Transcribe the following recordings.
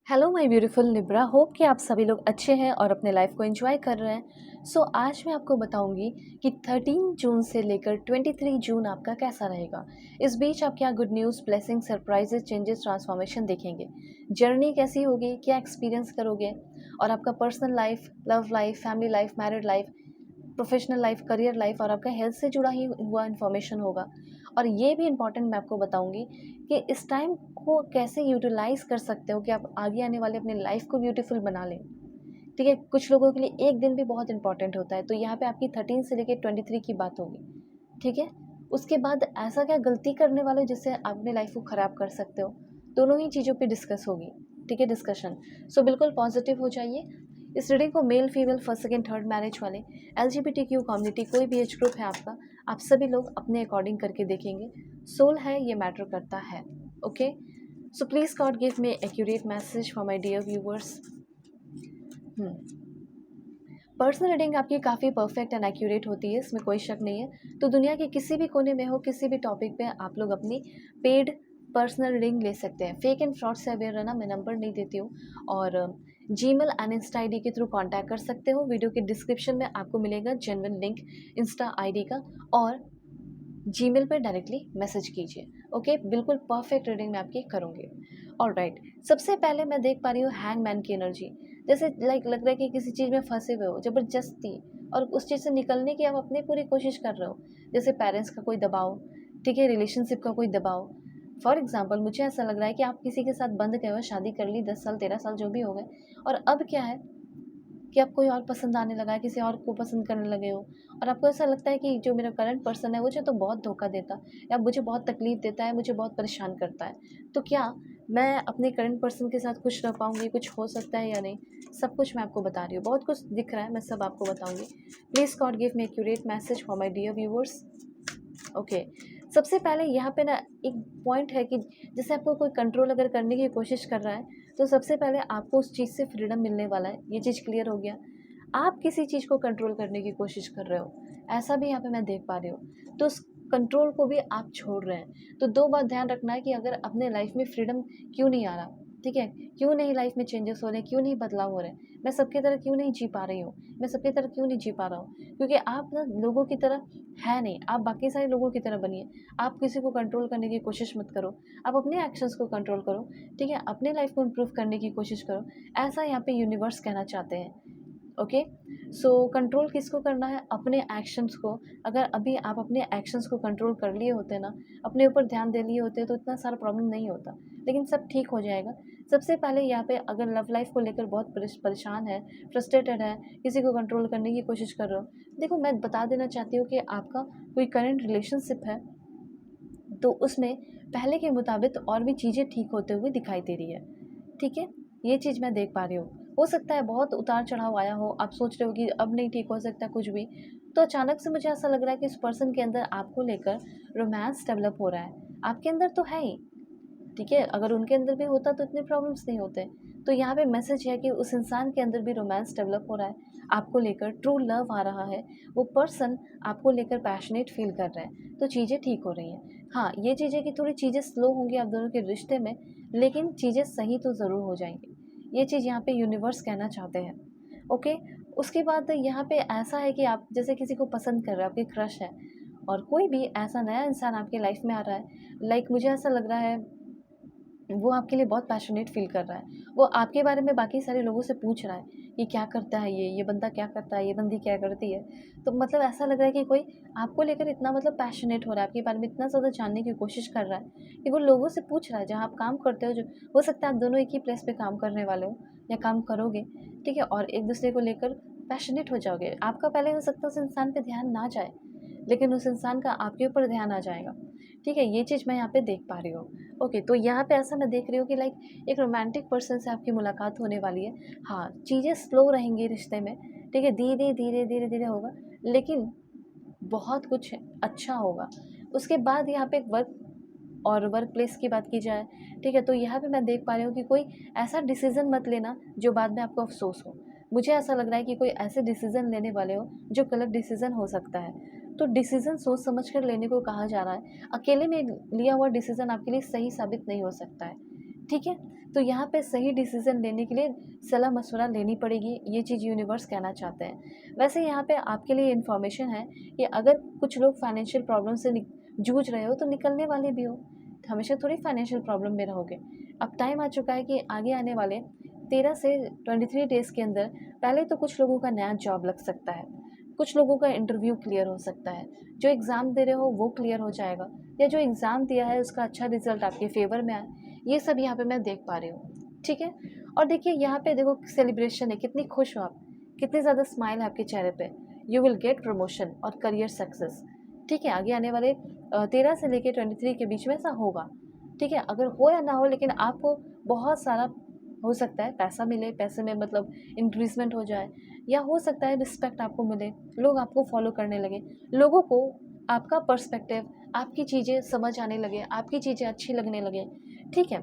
Hello my beautiful Libra, hope कि आप सभी लोग अच्छे हैं और अपने लाइफ को एंजॉय कर रहे हैं। आज मैं आपको बताऊंगी कि 13 जून से लेकर 23 जून आपका कैसा रहेगा। इस बीच आप क्या good news, blessing, surprises, changes, transformation देखेंगे। जर्नी कैसी होगी, क्या एक्सपीरियंस करोगे और आपका personal life, love life, family life, married life, professional life, career life और आपका हेल्थ से जुड़ा ही हुआ इन्फॉर्मेशन होगा। और ये भी इम्पॉर्टेंट मैं आपको बताऊंगी कि इस टाइम को कैसे यूटिलाइज कर सकते हो कि आप आगे आने वाले अपने लाइफ को ब्यूटीफुल बना लें। ठीक है, कुछ लोगों के लिए एक दिन भी बहुत इंपॉर्टेंट होता है, तो यहाँ पे आपकी 13 से लेकर 23 की बात होगी। ठीक है, उसके बाद ऐसा क्या गलती करने वाले जिससे आप अपने लाइफ को ख़राब कर सकते हो, दोनों ही चीज़ों पे डिस्कस होगी। ठीक है, डिस्कशन। बिल्कुल पॉजिटिव हो जाइए। इस रीडिंग को male, female, first, second, third marriage वाले, LGBTQ कम्युनिटी, कोई भी एज ग्रुप है आपका, आप सभी लोग अपने अकॉर्डिंग करके देखेंगे। सोल है, ये मैटर करता है। Okay, please god give me accurate message for my dear viewers. Personal reading आपकी काफ़ी परफेक्ट एंड एक्यूरेट होती है, इसमें कोई शक नहीं है। तो दुनिया के किसी भी कोने में हो, किसी भी टॉपिक पे आप लोग अपनी पेड पर्सनल रीडिंग ले सकते हैं। फेक एंड फ्रॉड से अवेयर रहना, मैं नंबर नहीं देती हूँ। और जीमेल एंड इंस्टा आईडी के थ्रू कांटेक्ट कर सकते हो। वीडियो के डिस्क्रिप्शन में आपको मिलेगा जेन्युइन लिंक इंस्टा आईडी का, और जीमेल पर डायरेक्टली मैसेज कीजिए। ओके, बिल्कुल परफेक्ट रीडिंग मैं आपकी करूँगी। ऑलराइट, सबसे पहले मैं देख पा रही हूँ हैंगमैन की एनर्जी। जैसे लाइक लग रहा है कि किसी चीज़ में फंसे हुए हो ज़बरदस्ती, और उस चीज़ से निकलने की आप अपनी पूरी कोशिश कर रहे हो। जैसे पेरेंट्स का कोई दबाव, ठीक है, रिलेशनशिप का कोई दबाव। फॉर एग्जाम्पल, मुझे ऐसा लग रहा है कि आप किसी के साथ बंद गए हो, शादी कर ली, 10 साल 13 साल जो भी हो गए, और अब क्या है कि आप कोई और पसंद आने लगा है, किसी और को पसंद करने लगे हो, और आपको ऐसा लगता है कि जो मेरा करंट पर्सन है मुझे तो बहुत धोखा देता, या मुझे बहुत तकलीफ़ देता है, मुझे बहुत परेशान करता है। तो क्या मैं अपने करंट पर्सन के साथ खुश रह पाऊँगी, कुछ हो सकता है या नहीं? सब कुछ मैं आपको बता रही हूँ, बहुत कुछ दिख रहा है, मैं सब आपको बताऊँगी। Please god give me accurate message for my dear viewers. Okay, सबसे पहले यहाँ पे ना एक पॉइंट है कि जैसे आपको कोई कंट्रोल अगर करने की कोशिश कर रहा है, तो सबसे पहले आपको उस चीज़ से फ्रीडम मिलने वाला है, ये चीज़ क्लियर हो गया। आप किसी चीज़ को कंट्रोल करने की कोशिश कर रहे हो, ऐसा भी यहाँ पे मैं देख पा रही हूँ, तो उस कंट्रोल को भी आप छोड़ रहे हैं। तो दो बात ध्यान रखना है कि अगर अपने लाइफ में फ्रीडम क्यों नहीं आ रहा, ठीक है, क्यों नहीं लाइफ में चेंजेस हो रहे हैं, क्यों नहीं बदलाव हो रहे हैं, मैं सबकी तरह क्यों नहीं जी पा रही हूँ, मैं सबकी तरह क्यों नहीं जी पा रहा हूँ, क्योंकि आप ना लोगों की तरह है नहीं, आप बाकी सारे लोगों की तरह बनिए। आप किसी को कंट्रोल करने की कोशिश मत करो, आप अपने एक्शंस को कंट्रोल करो। ठीक है, अपने लाइफ को इम्प्रूव करने की कोशिश करो, ऐसा यहाँ पे यूनिवर्स कहना चाहते हैं। ओके, कंट्रोल किसको करना है? अपने एक्शंस को। अगर अभी आप अपने एक्शंस को कंट्रोल कर लिए होते ना, अपने ऊपर ध्यान दे लिए होते, तो इतना सारा प्रॉब्लम नहीं होता, लेकिन सब ठीक हो जाएगा। सबसे पहले यहाँ पे अगर लव लाइफ को लेकर बहुत परेशान है, फ्रस्ट्रेटेड है, किसी को कंट्रोल करने की कोशिश कर रहे हो, देखो मैं बता देना चाहती हूँ कि आपका कोई करंट रिलेशनशिप है, तो उसमें पहले के मुताबिक और भी चीज़ें ठीक होते हुए दिखाई दे रही है। ठीक है, ये चीज़ मैं देख पा रही हूँ। हो सकता है बहुत उतार चढ़ाव आया हो, आप सोच रहे हो कि अब नहीं ठीक हो सकता कुछ भी, तो अचानक से मुझे ऐसा लग रहा है कि इस पर्सन के अंदर आपको लेकर रोमांस डेवलप हो रहा है। आपके अंदर तो है ही, ठीक है, अगर उनके अंदर भी होता तो इतने प्रॉब्लम्स नहीं होते। तो यहाँ पे मैसेज है कि उस इंसान के अंदर भी रोमांस डेवलप हो रहा है, आपको लेकर ट्रू लव आ रहा है, वो पर्सन आपको लेकर पैशनेट फील कर रहा है, तो चीज़ें ठीक हो रही हैं। हाँ, ये चीज़ें कि थोड़ी चीज़ें स्लो होंगी आप दोनों के रिश्ते में, लेकिन चीज़ें सही तो ज़रूर हो जाएंगी, ये चीज़ यहाँ पे यूनिवर्स कहना चाहते हैं। ओके, उसके बाद यहाँ पे ऐसा है कि आप जैसे किसी को पसंद कर रहे हो, आपकी क्रश है, और कोई भी ऐसा नया इंसान आपकी लाइफ में आ रहा है, लाइक मुझे ऐसा लग रहा है वो आपके लिए बहुत पैशनेट फ़ील कर रहा है। वो आपके बारे में बाकी सारे लोगों से पूछ रहा है कि क्या करता है ये बंदा क्या करता है, ये बंदी क्या करती है। तो मतलब ऐसा लग रहा है कि कोई आपको लेकर इतना मतलब पैशनेट हो रहा है, आपके बारे में इतना ज़्यादा जानने की कोशिश कर रहा है कि वो लोगों से पूछ रहा है, जहाँ आप काम करते हो, जो हो सकता है आप दोनों एक ही प्लेस पे काम करने वाले हो या काम करोगे, ठीक है, और एक-दूसरे को लेकर पैशनेट हो जाओगे। आपका पहले हो सकता है उस इंसान पे ध्यान ना जाए, लेकिन उस इंसान का आपके ऊपर ध्यान आ जाएगा। ठीक है, ये चीज़ मैं यहाँ पे देख पा रही हूँ। ओके, तो यहाँ पे ऐसा मैं देख रही हूँ कि लाइक एक रोमांटिक पर्सन से आपकी मुलाकात होने वाली है। हाँ, चीज़ें स्लो रहेंगी रिश्ते में, ठीक है, धीरे धीरे धीरे धीरे होगा, लेकिन बहुत कुछ अच्छा होगा। उसके बाद यहाँ पे वर्क और वर्क प्लेस की बात की जाए, ठीक है, तो यहाँ पे मैं देख पा रही हूँ कि कोई ऐसा डिसीज़न मत लेना जो बाद में आपको अफ़सोस हो। मुझे ऐसा लग रहा है कि कोई ऐसे डिसीज़न लेने वाले हो जो गलत डिसीज़न हो सकता है। तो डिसीज़न सोच समझ कर लेने को कहा जा रहा है। अकेले में लिया हुआ डिसीज़न आपके लिए सही साबित नहीं हो सकता है। ठीक है? तो यहाँ पे सही डिसीज़न लेने के लिए सलाह-मशवरा लेनी पड़ेगी, ये चीज़ यूनिवर्स कहना चाहते हैं। वैसे यहाँ पे आपके लिए इन्फॉर्मेशन है कि अगर कुछ लोग फाइनेंशियल प्रॉब्लम से जूझ रहे हो तो निकलने वाले भी हो, हमेशा थोड़ी फाइनेंशियल प्रॉब्लम में रहोगे। अब टाइम आ चुका है कि आगे आने वाले 13 से 23 डेज़ के अंदर पहले तो कुछ लोगों का नया जॉब लग सकता है, कुछ लोगों का इंटरव्यू क्लियर हो सकता है, जो एग्ज़ाम दे रहे हो वो क्लियर हो जाएगा, या जो एग्ज़ाम दिया है उसका अच्छा रिज़ल्ट आपके फ़ेवर में आए, ये सब यहाँ पे मैं देख पा रही हूँ, ठीक है? और देखिए यहाँ पे देखो सेलिब्रेशन है, कितनी खुश हो आप, कितनी ज़्यादा स्माइल है आपके चेहरे पे। यू विल गेट प्रमोशन और करियर सक्सेस, ठीक है? आगे आने वाले 13 से लेके 23 के बीच में ऐसा होगा, ठीक है? अगर हो या ना हो, लेकिन आपको बहुत सारा हो सकता है पैसा मिले, पैसे में मतलब इंक्रीज़मेंट हो जाए, या हो सकता है रिस्पेक्ट आपको मिले, लोग आपको फॉलो करने लगे, लोगों को आपका पर्सपेक्टिव, आपकी चीज़ें समझ आने लगे, आपकी चीज़ें अच्छी लगने लगे, ठीक है?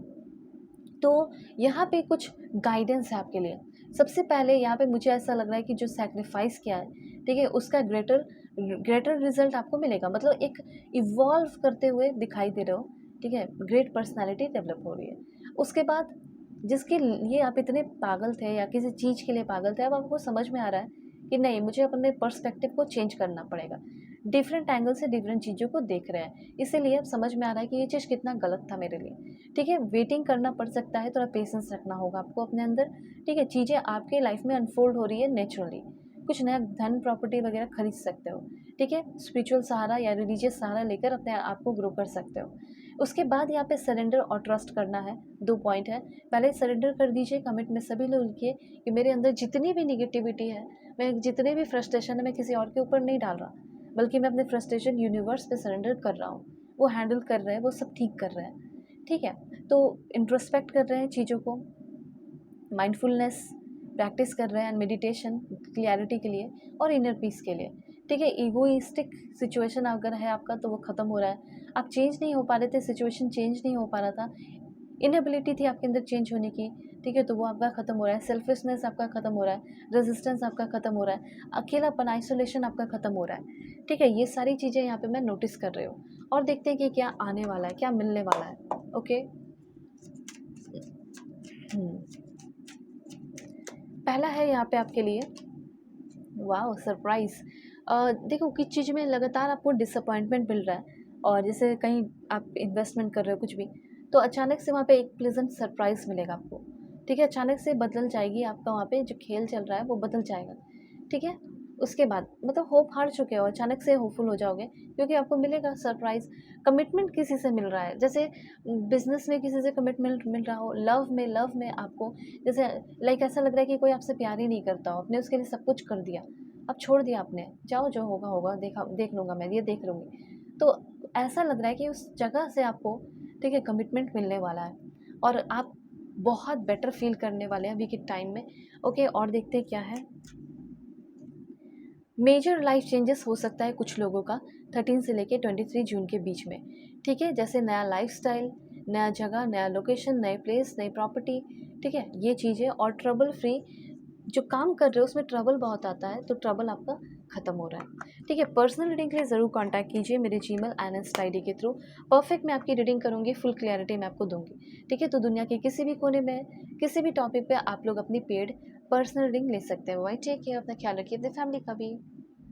तो यहाँ पे कुछ गाइडेंस है आपके लिए। सबसे पहले यहाँ पे मुझे ऐसा लग रहा है कि जो सैक्रिफाइस किया है, ठीक है, उसका ग्रेटर ग्रेटर रिजल्ट आपको मिलेगा, मतलब एक इवॉल्व करते हुए दिखाई दे रहे हो, ठीक है, ग्रेट पर्सनालिटी डेवलप हो रही है। उसके बाद जिसके लिए आप इतने पागल थे या किसी चीज़ के लिए पागल थे, अब आपको समझ में आ रहा है कि नहीं, मुझे अपने पर्सपेक्टिव को चेंज करना पड़ेगा। डिफरेंट एंगल से डिफरेंट चीज़ों को देख रहे हैं, इसीलिए अब समझ में आ रहा है कि ये चीज़ कितना गलत था मेरे लिए, ठीक है? वेटिंग करना पड़ सकता है, थोड़ा पेशेंस रखना होगा आपको अपने अंदर, ठीक है? चीज़ें आपके लाइफ में अनफोल्ड हो रही है नेचुरली, कुछ नया धन प्रॉपर्टी वगैरह खरीद सकते हो, ठीक है? स्पिरिचुअल सहारा या रिलीजियस सहारा लेकर अपने आप को ग्रो कर सकते हो। उसके बाद यहाँ पे सरेंडर और ट्रस्ट करना है, 2 पॉइंट है। पहले सरेंडर कर दीजिए, कमिट में सभी लोग लिखिए कि मेरे अंदर जितनी भी नेगेटिविटी है, मैं जितने भी फ्रस्ट्रेशन है, मैं किसी और के ऊपर नहीं डाल रहा, बल्कि मैं अपने फ्रस्ट्रेशन यूनिवर्स पे सरेंडर कर रहा हूँ। वो हैंडल कर रहे हैं, वो सब ठीक कर रहे हैं, ठीक है? तो इंट्रोस्पेक्ट कर रहे हैं चीज़ों को, माइंडफुलनेस प्रैक्टिस कर रहे हैं, मेडिटेशन क्लैरिटी के लिए और इनर पीस के लिए, ठीक है? ईगोइस्टिक सिचुएशन अगर है आपका तो वो ख़त्म हो रहा है। आप चेंज नहीं हो पा रहे थे, सिचुएशन चेंज नहीं हो पा रहा था, इनएबिलिटी थी आपके अंदर चेंज होने की, ठीक है? तो वो आपका ख़त्म हो रहा है, सेल्फिशनेस आपका ख़त्म हो रहा है, रेजिस्टेंस आपका ख़त्म हो रहा है, अकेलापन आइसोलेशन आपका ख़त्म हो रहा है, ठीक है? ये सारी चीज़ें यहाँ पे मैं नोटिस कर रही हूँ, और देखते हैं कि क्या आने वाला है, क्या मिलने वाला है, ओके? पहला है यहाँ पे आपके लिए, वाओ सरप्राइज़। देखो किस चीज़ में लगातार आपको डिसअपॉइंटमेंट मिल रहा है, और जैसे कहीं आप इन्वेस्टमेंट कर रहे हो कुछ भी, तो अचानक से वहाँ पे एक प्लेजेंट सरप्राइज़ मिलेगा आपको, ठीक है? अचानक से बदल जाएगी आपका, वहाँ पे जो खेल चल रहा है वो बदल जाएगा, ठीक है? उसके बाद मतलब होप हार चुके हो, अचानक से होपफुल हो जाओगे, क्योंकि आपको मिलेगा सरप्राइज़। कमिटमेंट किसी से मिल रहा है, जैसे बिज़नेस में किसी से कमिटमेंट मिल रहा हो, लव में आपको जैसे लाइक ऐसा लग रहा है कि कोई आपसे प्यार ही नहीं करता हो, आपने उसके लिए सब कुछ कर दिया, अब छोड़ दिया आपने, जाओ जो होगा होगा, देख लूँगा मैं, ये देख लूँगी। तो ऐसा लग रहा है कि उस जगह से आपको, ठीक है, कमिटमेंट मिलने वाला है, और आप बहुत बेटर फ़ील करने वाले हैं अभी के टाइम में। ओके, और देखते हैं क्या है। मेजर लाइफ चेंजेस हो सकता है कुछ लोगों का 13 से लेके 23 जून के बीच में, ठीक है? जैसे नया लाइफ़स्टाइल, नया जगह, नया लोकेशन, नए प्लेस, नई प्रॉपर्टी, ठीक है? ये चीज़ें, और ट्रबल फ्री, जो काम कर रहे हो उसमें ट्रबल बहुत आता है, तो ट्रबल आपका ख़त्म हो रहा है, ठीक है? पर्सनल रीडिंग के लिए ज़रूर कॉन्टैक्ट कीजिए मेरे जीमेल एनएस्ट आईडी के थ्रू। परफेक्ट मैं आपकी रीडिंग करूँगी, फुल क्लैरिटी मैं आपको दूँगी, ठीक है? तो दुनिया के किसी भी कोने में, किसी भी टॉपिक पे आप लोग अपनी पेड पर्सनल रीडिंग ले सकते हैं। बाय, टेक केयर, अपना ख्याल रखिए, अपनी फैमिली का भी।